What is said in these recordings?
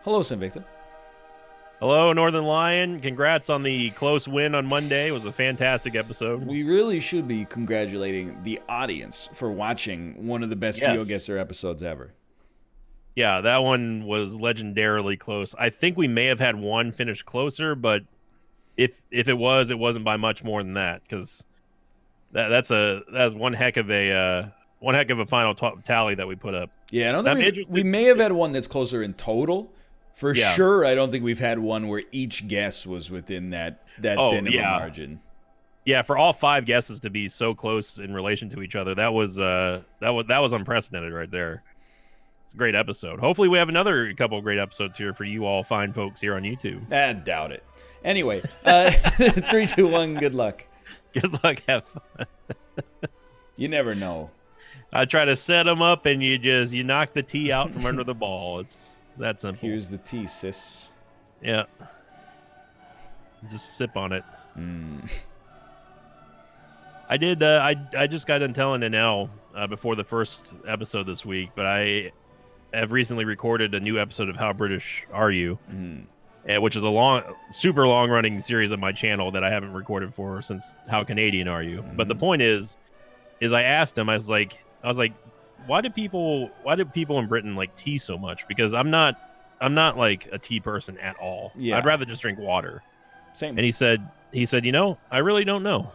Hello, Sinvicta. Hello, Northernlion. Congrats on the close win on Monday. It was a fantastic episode. We really should be congratulating the audience for watching one of the best Yes. Geoguessr episodes ever. Yeah, that one was legendarily close. I think we may have had one finish closer, but if it was, it wasn't by much more than that because that's one heck of a final tally that we put up. Yeah, I don't I'm think we interested. may have had one that's closer in total. For Yeah. sure, I don't think we've had one where each guess was within that Oh thin of a yeah, margin. yeah. For all five guesses to be so close in relation to each other, that was unprecedented right there. It's a great episode. Hopefully, we have another couple of great episodes here for you all fine folks here on YouTube. I doubt it. Anyway, 3, 2, 1. Good luck. Good luck, have fun. You never know. I try to set them up, and you knock the tee out from under the ball. It's that simple. Here's the tea, sis. Yeah. Just sip on it. I did. I just got done telling Nanelle before the first episode this week, but I have recently recorded a new episode of How British Are You, which is a super long running series of my channel that I haven't recorded for since How Canadian Are You. But the point is I asked him. I was like, why do people in Britain like tea so much? Because I'm not like a tea person at all. Yeah. I'd rather just drink water. Same. And he said, I really don't know.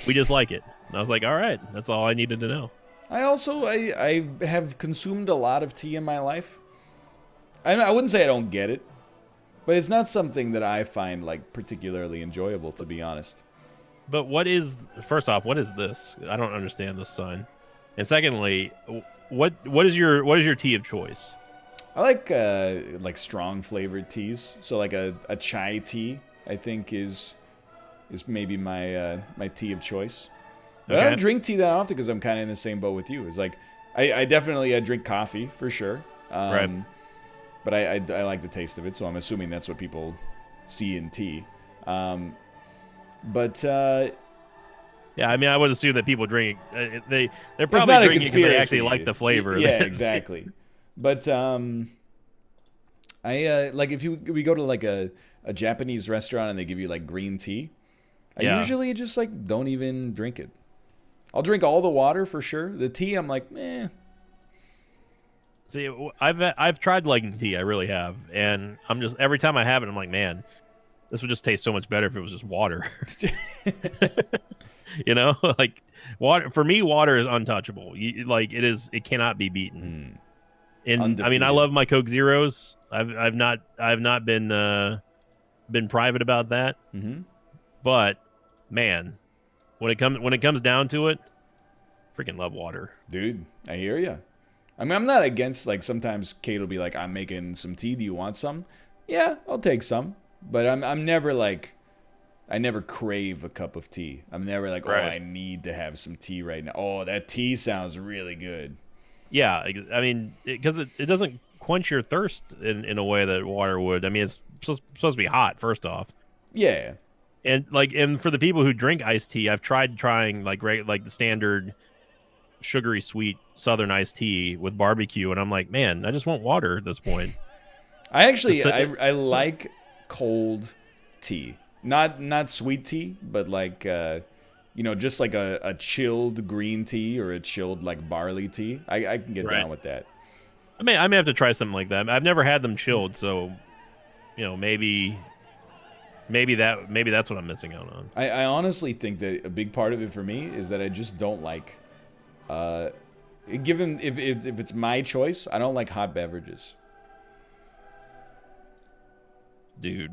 We just like it. And I was like, all right, that's all I needed to know. I have consumed a lot of tea in my life. I wouldn't say I don't get it, but it's not something that I find like particularly enjoyable, to be honest. But first off, what is this? I don't understand this sign. And secondly, what is your tea of choice? I like strong flavored teas. So like a chai tea, I think is maybe my my tea of choice. But I don't drink tea that often because I'm kind of in the same boat with you. It's like I definitely drink coffee for sure. Right. But I like the taste of it, so I'm assuming that's what people see in tea. Yeah, I mean, I would assume that people drink. They're It's probably not a drinking because they actually conspiracy. like the flavor. Yeah, exactly. But I like if we go to like a Japanese restaurant and they give you like green tea, I usually just like don't even drink it. I'll drink all the water for sure. The tea, I'm like, meh. See, I've tried liking tea, I really have, and I'm just every time I have it, I'm like, man, this would just taste so much better if it was just water. You know, like water for me, water is untouchable. It cannot be beaten. And Undefeated. I mean, I love my Coke Zeros. I've not been private about that. But man, when it comes down to it, freaking love water, dude. I hear you. I mean, I'm not against like sometimes Kate will be like, I'm making some tea. Do you want some? Yeah, I'll take some. But I'm never like. I never crave a cup of tea. I'm never like, right. Oh, I need to have some tea right now. Oh, that tea sounds really good. Yeah, I mean, because it doesn't quench your thirst in a way that water would. I mean, it's supposed to be hot, first off. Yeah. And for the people who drink iced tea, I've trying like the standard sugary sweet Southern iced tea with barbecue, and I'm like, man, I just want water at this point. I like cold tea. Not sweet tea, but like just like a chilled green tea or a chilled like barley tea. I can get down with that. I may have to try something like that. I've never had them chilled, so maybe that's what I'm missing out on. I honestly think that a big part of it for me is that I just don't like given if it's my choice, I don't like hot beverages. Dude,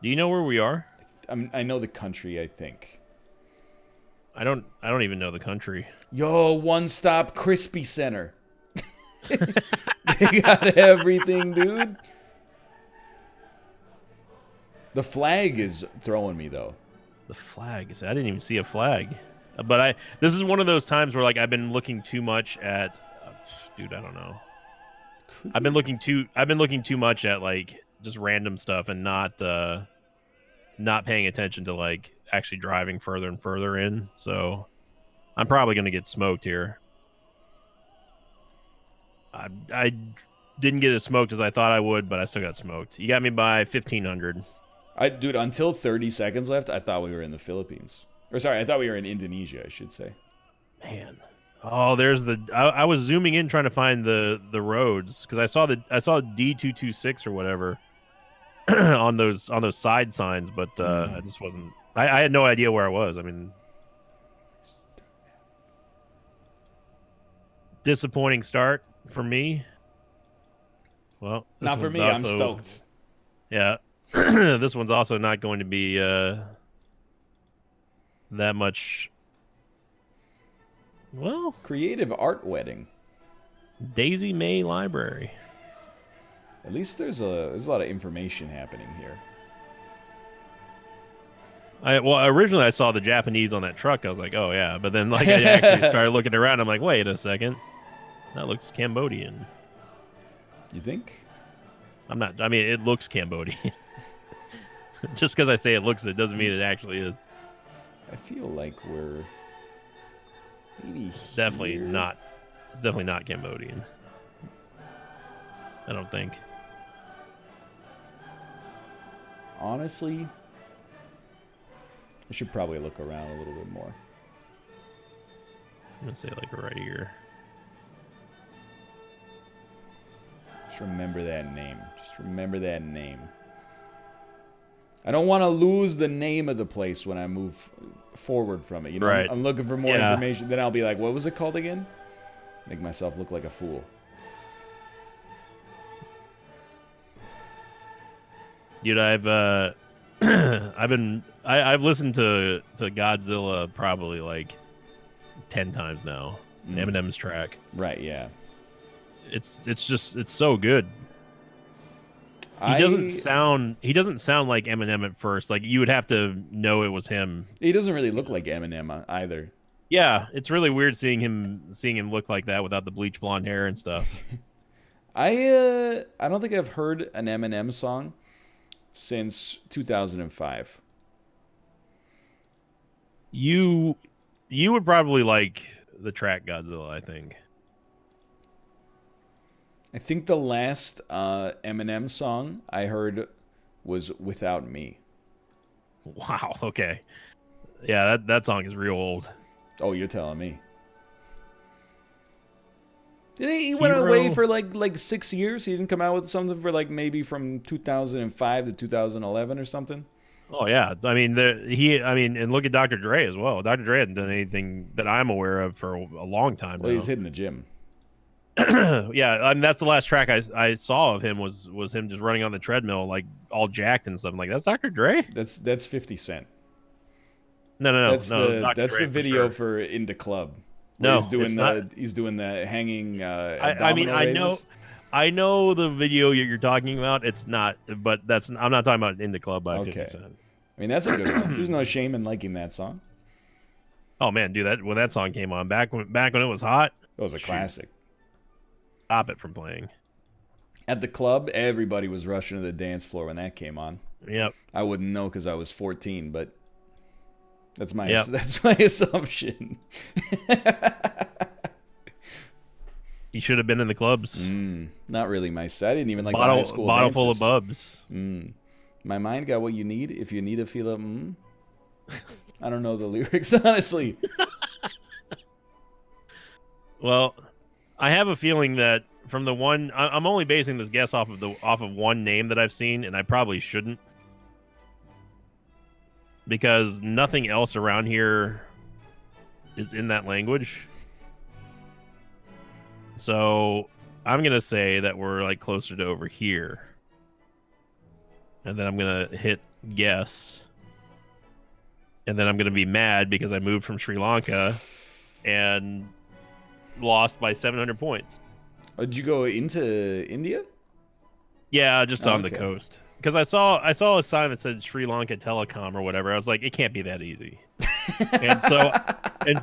do you know where we are? I know the country, I think. I don't even know the country. Yo, One Stop Crispy Center. They got everything, dude. The flag is throwing me though. The flag is. I didn't even see a flag. But this is one of those times where like I've been looking too much at dude, I don't know. I've been looking too much at like just random stuff and not paying attention to like actually driving further and further in. So I'm probably going to get smoked here. I didn't get as smoked as I thought I would, but I still got smoked. You got me by 1,500. Dude, until 30 seconds left, I thought we were in the Philippines. Or sorry, I thought we were in Indonesia, I should say. Man. Oh, there's the. I was zooming in trying to find the roads because I saw D226 or whatever on those side signs, but I just wasn't. I had no idea where I was. I mean, disappointing start for me. Well, not for me. I'm stoked. Yeah, this one's also not going to be that much. Well, creative art wedding. Daisy May Library. At least there's a lot of information happening here. Originally I saw the Japanese on that truck. I was like, oh yeah, but then like I actually started looking around. I'm like, wait a second, that looks Cambodian. You think? I'm not. I mean, it looks Cambodian. Just because I say it looks, it doesn't mean it actually is. I feel like we're maybe definitely not. It's definitely not Cambodian. I don't think. Honestly, I should probably look around a little bit more. I'm gonna say like right here. Just remember that name. Just remember that name. I don't want to lose the name of the place when I move forward from it. You know, right. I'm looking for more information. Then I'll be like, what was it called again? Make myself look like a fool. Dude, I've listened to Godzilla probably like 10 times now. Eminem's track. Right, yeah. It's so good. He doesn't sound like Eminem at first. Like you would have to know it was him. He doesn't really look like Eminem either. Yeah, it's really weird seeing him look like that without the bleach blonde hair and stuff. I don't think I've heard an Eminem song since 2005. You would probably like the track Godzilla, I think. I think the last Eminem song I heard was Without Me. Wow, okay. Yeah, that song is real old. Oh, you're telling me. He went away for like 6 years? He didn't come out with something for like maybe from 2005 to 2011 or something? Oh, yeah. I mean, and look at Dr. Dre as well. Dr. Dre hadn't done anything that I'm aware of for a long time now. Well, he's hitting the gym. Yeah, that's the last track I saw of him was him just running on the treadmill like all jacked and stuff. I'm like, that's Dr. Dre? That's 50 Cent. No. That's Dr. the video for In the Club. No, he's doing the hanging I know the video you're talking about. It's not, but I'm not talking about In the Club by 50 Cent. I mean, that's a good one. There's no shame in liking that song. Oh man, dude, when that song came on back when it was hot, it was a classic. Stop it from playing. At the club, everybody was rushing to the dance floor when that came on. Yep. I wouldn't know because I was 14, but that's my assumption. You should have been in the clubs. Not really my set. I didn't even like the high school bottle dances. Full of bubs. My mind got what you need. If you need to feel it, I don't know the lyrics, honestly. Well, I have a feeling that from the one, I'm only basing this guess off of one name that I've seen, and I probably shouldn't, because nothing else around here is in that language. So I'm gonna say that we're like closer to over here, and then I'm gonna hit guess, and then I'm gonna be mad because I moved from Sri Lanka and lost by 700 points. Oh, did you go into India? Yeah, just on the coast. Because I saw a sign that said Sri Lanka Telecom or whatever. I was like, it can't be that easy. and so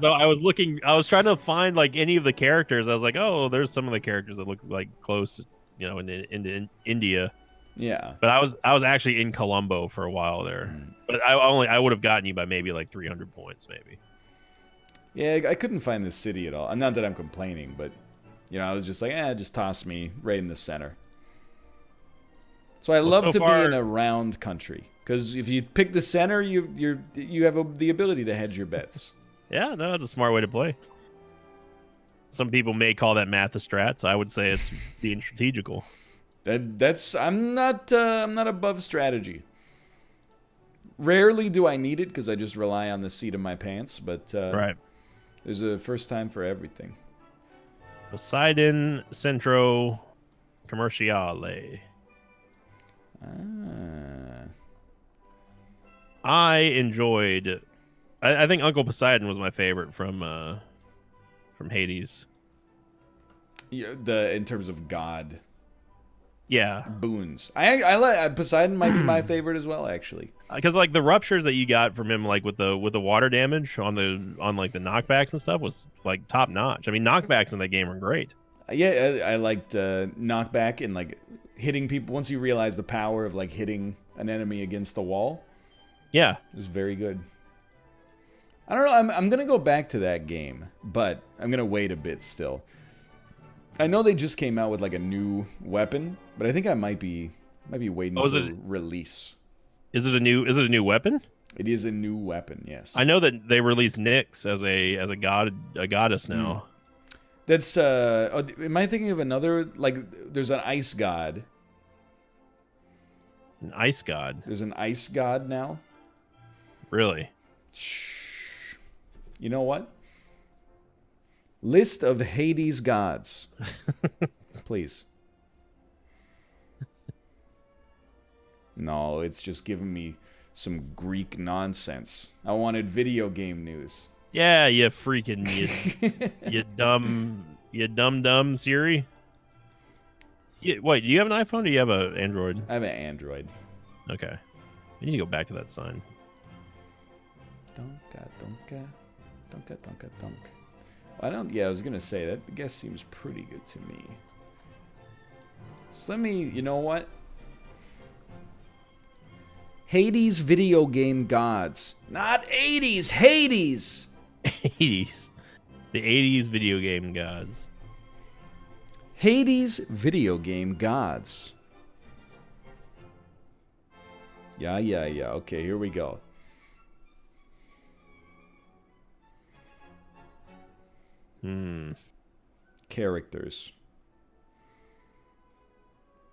I was trying to find like any of the characters. I was like, oh, there's some of the characters that look like close, in India. Yeah. But I was actually in Colombo for a while there. But I would have gotten you by maybe like 300 points, maybe. Yeah, I couldn't find this city at all. Not that I'm complaining, but You know, I was just like, just toss me right in the center. So I Well, love so to be far- in a round country, because if you pick the center, you have the ability to hedge your bets. Yeah, no, that's a smart way to play. Some people may call that math the strats. I would say it's being strategical. I'm not above strategy. Rarely do I need it because I just rely on the seat of my pants, but Right. there's a first time for everything. Poseidon Centro Commerciale. Ah. I enjoyed. I think Uncle Poseidon was my favorite from Hades. Yeah, in terms of god Yeah, boons, I like Poseidon might be my favorite as well, actually. because like the ruptures that you got from him, like with the water damage on like the knockbacks and stuff, was like top notch. I mean, knockbacks in that game are great. Yeah, I liked knockback and like hitting people. Once you realize the power of like hitting an enemy against the wall, Yeah, it was very good. I don't know. I'm gonna go back to that game, but I'm gonna wait a bit still. I know they just came out with like a new weapon, but I think I might be waiting for release. Is it a new weapon? It is a new weapon, yes. I know that they released Nyx as a goddess now. That's am I thinking of another, like there's an ice god. An ice god. There's an ice god now. Really? Shh. You know what? List of Hades gods. Please. No, it's just giving me some Greek nonsense. I wanted video game news. Yeah, you freaking you dumb Siri. Wait, do you have an iPhone or do you have an Android? I have an Android. Okay. You need to go back to that sign. Donka, donka. Donka, donka, donk. Yeah, I was gonna say that. The guess seems pretty good to me. So let me, you know what? Hades video game gods. Not 80s, Hades! 80s. The 80s video game gods. Hades video game gods. Yeah. Okay, here we go. Characters.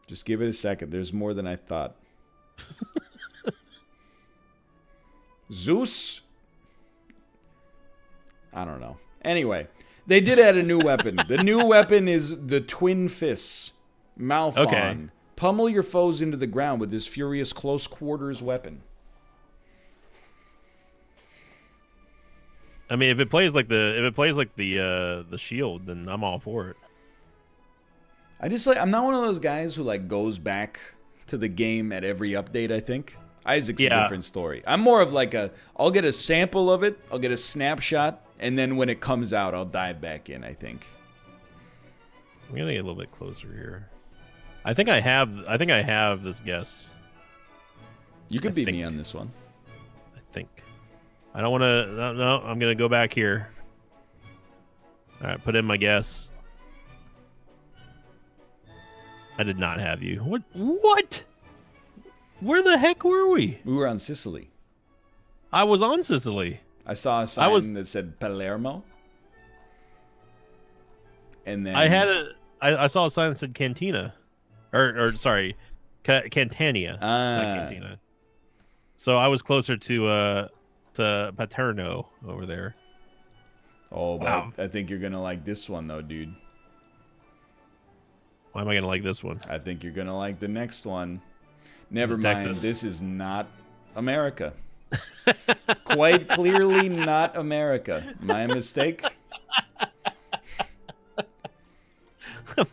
Just give it a second. There's more than I thought. Zeus? I don't know. Anyway, they did add a new weapon. The new weapon is the Twin Fists. Malphon. Okay. Pummel your foes into the ground with this furious close quarters weapon. I mean, if it plays like the shield, then I'm all for it. I'm not one of those guys who like goes back to the game at every update, I think. Isaac's a different story. I'm more of like I'll get a sample of it, I'll get a snapshot, and then when it comes out, I'll dive back in, I think. I'm gonna get a little bit closer here. I think I have this guess. You could beat me on this one. I think. I don't want to. No, I'm gonna go back here. All right, put in my guess. I did not have you. What? What? Where the heck were we? We were on Sicily. I was on Sicily. I saw a sign that said Palermo. And then I saw a sign that said Cantina, or sorry, Cantania, not Cantina. So I was closer to Paterno over there. Oh, wow. I think you're gonna like this one though, dude. Why am I gonna like this one? I think you're gonna like the next one. Never mind. Texas. This is not America. Quite clearly not America. My mistake.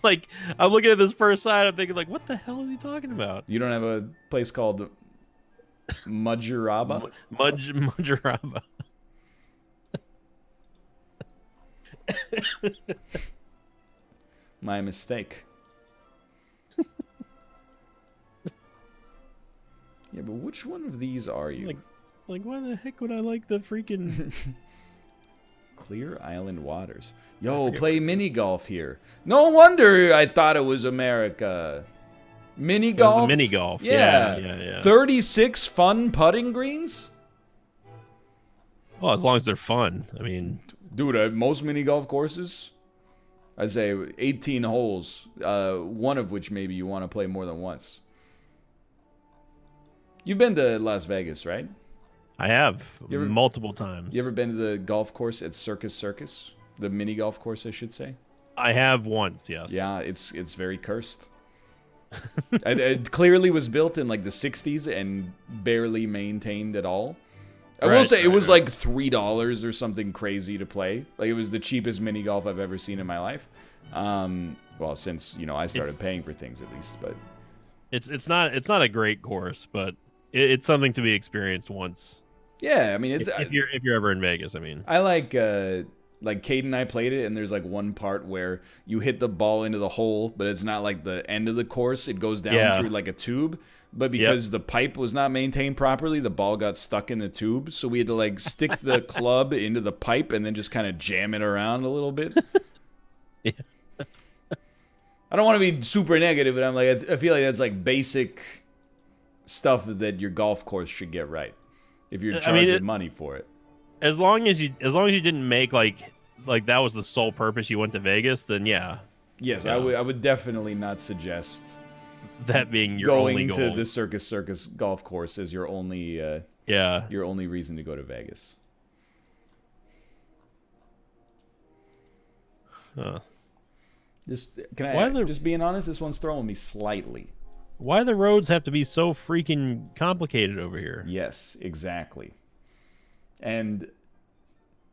I'm looking at this first sign. I'm thinking, like, what the hell is he talking about? You don't have a place called Mudgeraba? Mudgeraba. My mistake. Yeah, but which one of these are you? Like, why the heck would I like the freaking Clear island waters. Yo, play mini golf here. No wonder I thought it was America. Mini golf? Mini golf. Yeah. Yeah. 36 fun putting greens? Well, as long as they're fun. I mean, dude, most mini golf courses, I'd say 18 holes, one of which maybe you want to play more than once. You've been to Las Vegas, right? I have multiple times. You ever been to the golf course at Circus? The mini golf course, I should say. I have once, yes. Yeah, it's very cursed. It clearly was built in like the 60s and barely maintained at all. I will say it was like $3 or something crazy to play. Like it was the cheapest mini golf I've ever seen in my life. Well, since I started paying for things at least, but it's not a great course, but it's something to be experienced once. Yeah, I mean it's if you're ever in Vegas, I mean. I like Cade and I played it, and there's like one part where you hit the ball into the hole, but it's not like the end of the course. It goes down through like a tube. But because the pipe was not maintained properly, the ball got stuck in the tube. So we had to like stick the club into the pipe and then just kind of jam it around a little bit. Yeah. I don't want to be super negative, but I'm like, I feel like that's like basic stuff that your golf course should get right if you're charging money for it. As long as you didn't make like that was the sole purpose you went to Vegas, then yeah. Yes, I would definitely not suggest that being your only goal. Going to the Circus golf course as your only your only reason to go to Vegas. Huh. Just being honest, this one's throwing me slightly. Why the roads have to be so freaking complicated over here? Yes, exactly. And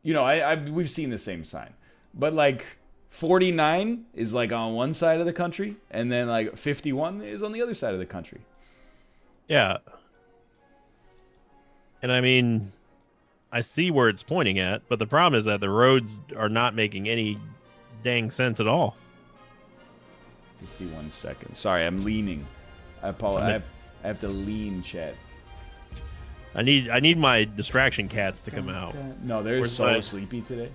we've seen the same sign, but like 49 is like on one side of the country, and then like 51 is on the other side of the country. Yeah. And I mean, I see where it's pointing at, but the problem is that the roads are not making any dang sense at all. 51 seconds. Sorry, I'm leaning. I apologize. I have to lean, chat. I need my distraction cats to come out. No, they're so sleepy today.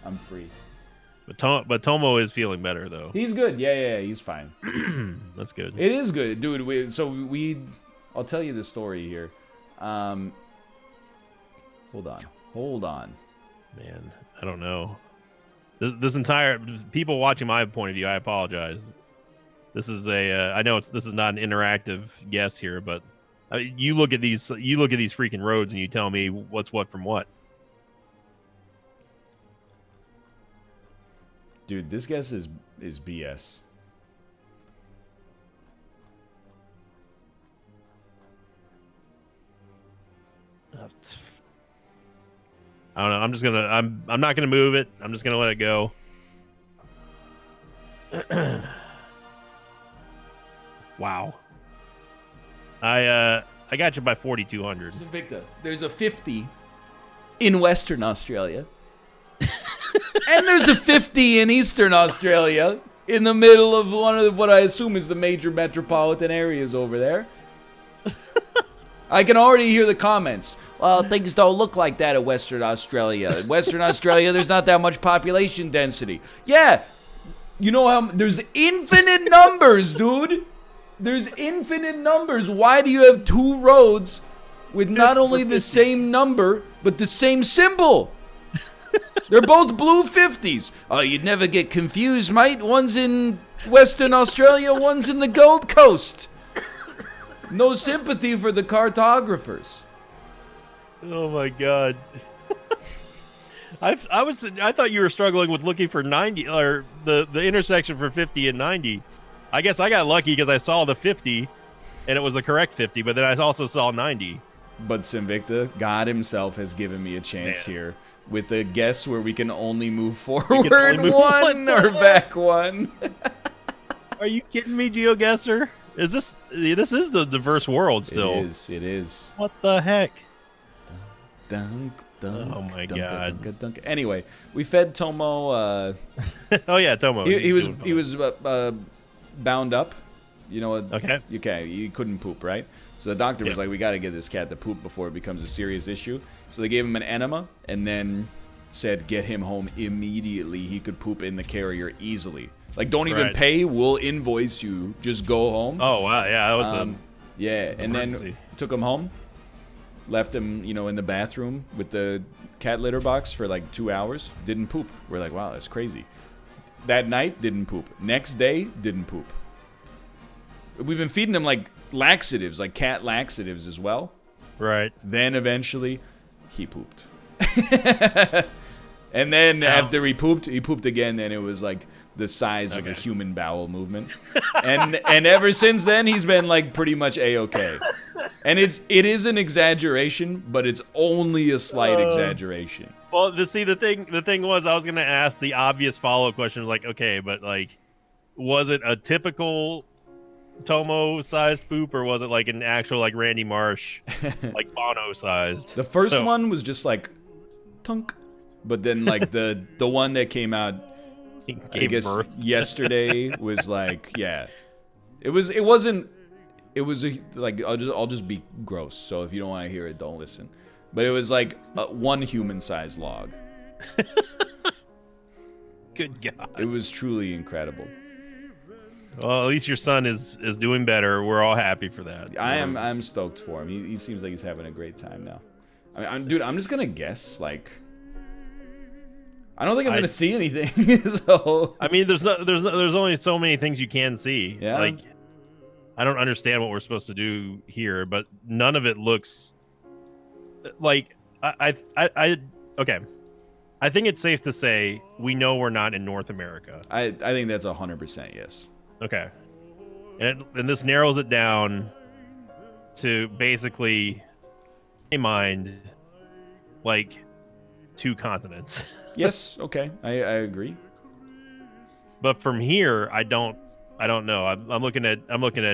I'm free. But Tomo is feeling better though. He's good. Yeah, he's fine. That's good. It is good, dude. I'll tell you the story here. Hold on. Man, I don't know. This entire people watching my point of view, I apologize. This is I know this is not an interactive guess here, but you look at these freaking roads and you tell me what's what from what. Dude, this guess is BS. I don't know. I'm not gonna move it. I'm just gonna let it go. Wow. I got you by 4,200. Sinvicta, there's a 50 in Western Australia. And there's a 50 in Eastern Australia, in the middle of one of what I assume is the major metropolitan areas over there. I can already hear the comments. Well, things don't look like that in Western Australia. In Western Australia, there's not that much population density. Yeah, you know how there's infinite numbers, dude. There's infinite numbers. Why do you have two roads with not only the same number, but the same symbol? They're both blue 50s. Oh, you'd never get confused, mate. One's in Western Australia, one's in the Gold Coast. No sympathy for the cartographers. Oh my god. I thought you were struggling with looking for 90 or the intersection for 50 and 90. I guess I got lucky because I saw the 50 and it was the correct 50, but then I also saw 90. But Sinvicta, God himself has given me a chance here with a guess where we can only move forward one or back one. Are you kidding me, Geoguessr? This is the diverse world still. It is. What the heck? Dunk, dunk, oh my dunk, god. dunk, dunk. Anyway, we fed Tomo. Oh yeah, Tomo. He was bound up. You know what? Okay. He couldn't poop, right? So the doctor was like, we got to get this cat to poop before it becomes a serious issue. So they gave him an enema and then said get him home immediately. He could poop in the carrier easily. Like, don't even pay. We'll invoice you. Just go home. Oh, wow. Yeah, that was and then took him home. Left him, in the bathroom with the cat litter box for like 2 hours. Didn't poop. We're like, wow, that's crazy. That night, didn't poop. Next day, didn't poop. We've been feeding him like laxatives, like cat laxatives as well. Right. Then eventually, he pooped. And then after he pooped again, and it was like the size of a human bowel movement. And ever since then, he's been like pretty much A-okay. And it is an exaggeration, but it's only a slight exaggeration. Well, the thing was, I was gonna ask the obvious follow-up question, like, okay, but like, was it a typical Tomo-sized poop, or was it like an actual like Randy Marsh, like Bono-sized? The first one was just like, tunk, but then like the one that came out, I guess yesterday was like, yeah, it was like I'll just be gross. So if you don't want to hear it, don't listen. But it was like one human-sized log. Good God! It was truly incredible. Well, at least your son is doing better. We're all happy for that. I'm stoked for him. He seems like he's having a great time now. I mean, I'm just gonna guess. Like, I don't think I'm gonna see anything. So I mean, there's only so many things you can see. Yeah. Like, I don't understand what we're supposed to do here, but none of it looks like okay. I think it's safe to say we know we're not in North America. I think that's 100% yes. Okay. And this narrows it down to basically, in my mind, like 2 continents. Yes, okay. I agree. But from here, I don't know. I'm looking at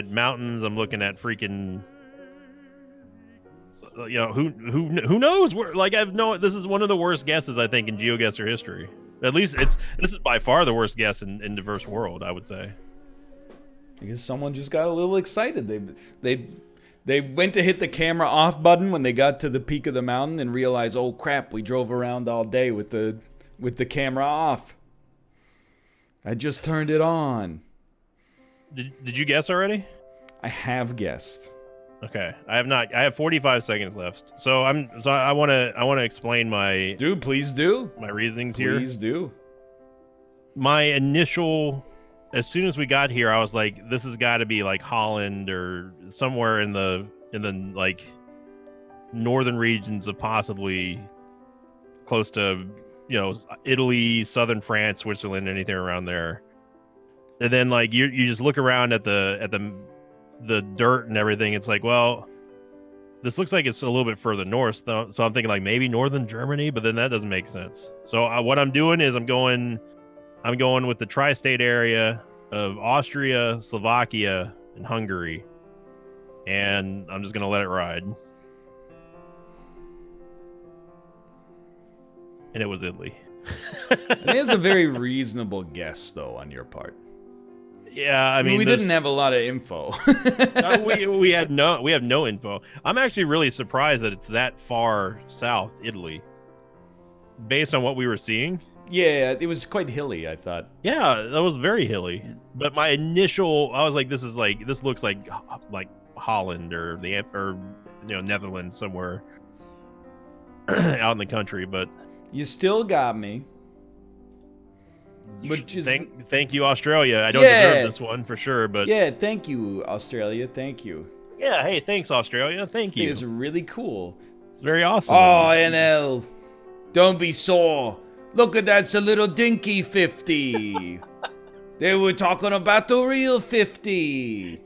mountains, I'm looking at freaking, who knows where, like, this is one of the worst guesses I think in Geoguessr history. At least this is by far the worst guess in Diverse World, I would say. I guess someone just got a little excited. They went to hit the camera off button when they got to the peak of the mountain and realized, oh crap, we drove around all day with the camera off. I just turned it on. Did you guess already? I have guessed. Okay, I have not. I have 45 seconds left. So I want to explain my Dude, please do. My reasonings here. Please do. My initial, as soon as we got here, I was like, this has got to be like Holland or somewhere in the like northern regions of possibly close to, Italy, southern France, Switzerland, anything around there. And then like you just look around at the dirt and everything. It's like, well, this looks like it's a little bit further north, though. So I'm thinking like maybe northern Germany, but then that doesn't make sense. So what I'm doing is I'm going with the tri-state area of Austria, Slovakia, and Hungary, and I'm just gonna let it ride. And it was Italy. I think it's a very reasonable guess, though, on your part. Yeah, I mean, we didn't have a lot of info. we have no info. I'm actually really surprised that it's that far south, Italy, based on what we were seeing. Yeah, it was quite hilly, I thought. Yeah, that was very hilly. But my initial, I was like, this looks like Holland or Netherlands somewhere out in the country. But you still got me. Which is, thank you, Australia. I don't deserve this one for sure, but yeah, thank you, Australia. Thank you. Yeah, hey, thanks, Australia. Thank you. It's really cool. It's very awesome. Oh, NL, don't be sore. Look at that's a little dinky 50. They were talking about the real 50.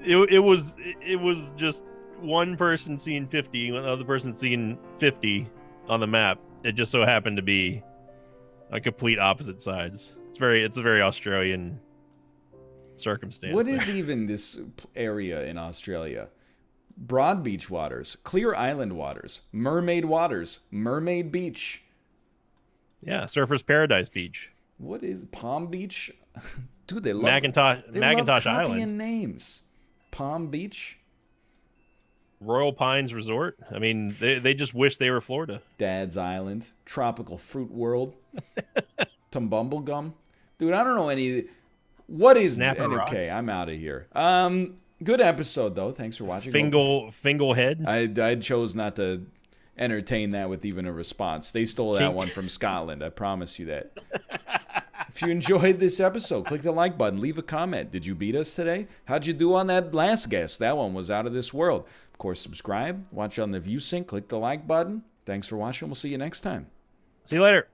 It was just one person seeing 50, another person seeing 50 on the map. It just so happened to be a complete opposite sides. It's a very Australian circumstance. What is even this area in Australia? Broad beach waters, clear island waters, mermaid beach. Yeah, Surfer's Paradise Beach. What is Palm Beach? Dude, they love Macintosh copying Island, names. Palm Beach, Royal Pines Resort. I mean, they just wish they were Florida. Dad's Island, Tropical Fruit World, Tumbumblegum. Dude, I don't know any. What is Snapper okay? Rocks. I'm out of here. Good episode though. Thanks for watching. Finglehead. I chose not to entertain that with even a response. They stole that one from Scotland. I promise you that. If you enjoyed this episode, click the like button. Leave a comment. Did you beat us today? How'd you do on that last guess? That one was out of this world. Of course, subscribe. Watch on the ViewSync. Click the like button. Thanks for watching. We'll see you next time. See you later.